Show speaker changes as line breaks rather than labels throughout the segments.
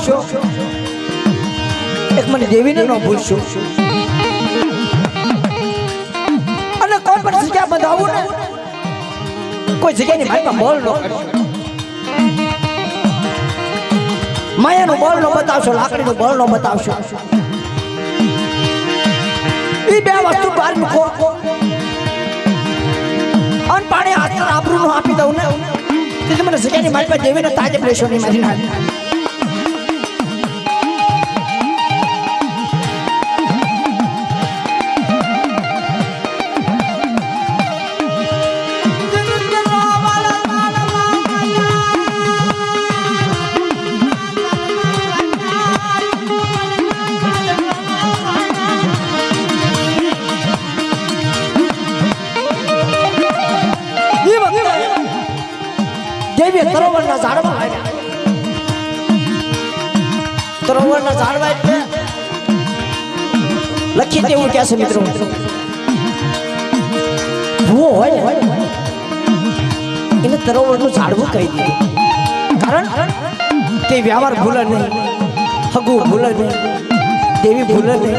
ભૂલશો એક મને દેવીને ન ભૂલશો અને કોઈ પણ જગ્યા બંધાવું ને કોઈ જગ્યાની મારી બોલ ન કરશો માયાનું બોલ ન બતાવશો લાકડીનું બોલ ન બતાવશો એ બે વસ્તુ બહાર મૂકો અને પાણી હાથ આબરૂ નું આપી દઉં ને તે મને જગ્યાની મારી પાસે દેવીને તાજે લેશો નહીં મારી ના તરોવરના ઝાડવા આવ્યા તરોવરના ઝાડવા એટલે લખી દેવું કે છે મિત્રો ભૂવો હોય એને તરોવરનું ઝાડવું કહી દીધું કારણ કે વ્યવહાર ભૂલે નહીં હગુ ભૂલે નહીં દેવી ભૂલે નહીં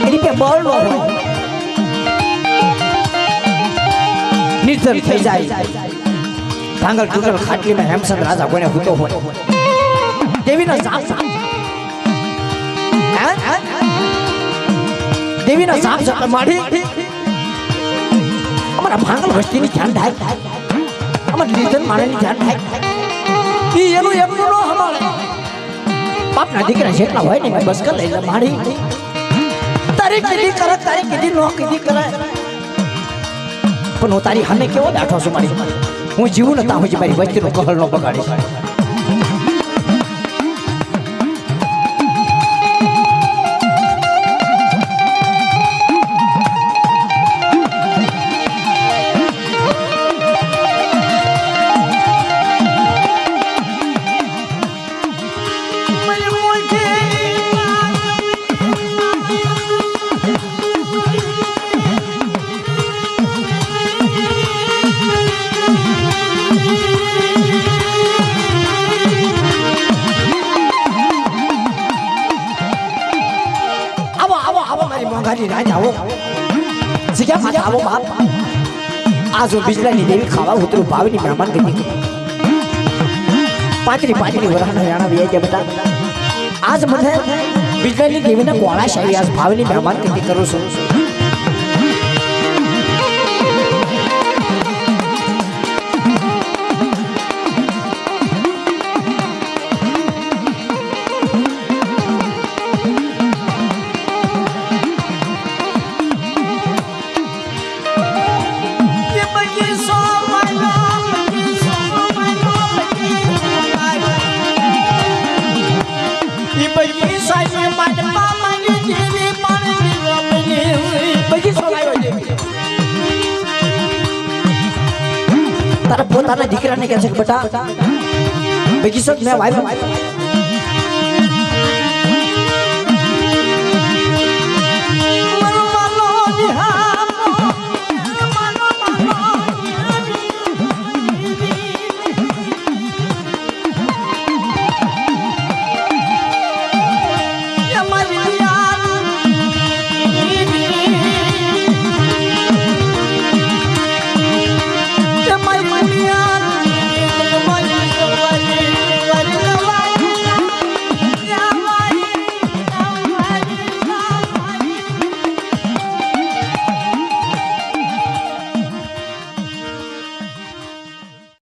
એની કે બળ ન હોય નિર્ધન થઈ જાય ઢાંગલ ટૂટલ ખાટલીમાં હેમચંદ રાજા કોઈને હૂતો હોય દેવીના સાપ દેવીના સાપ સાપ માડી અમારા ભાંગલ વસ્તીની ધ્યાન થાય અમારા નિર્ધન માણસની ધ્યાન થાય ઈ એનું એકલું ન હમાળે બાપના દીકરા જેટલા હોય ને બસ કર લઈ માડી તારી કીધી કરે તારી કીધી નો કીધી કરે પણ હું તારી હામે કેવો બેઠો છું મારી હું જીવું નતા હું મારી વસ્તીનો કહલ નો બગાડીશ आज बिजलानी देवी खावा उतरू भावनी मेहमान गई पातरी पातरी वराना राणा भी है बेटा आज मुझे बिजलानी देवी ने कोड़ा शाही आज भावनी मेहमान गई करो सो तारा पोताना दीकरा ने कहे बेटा बगीचो में वाइफ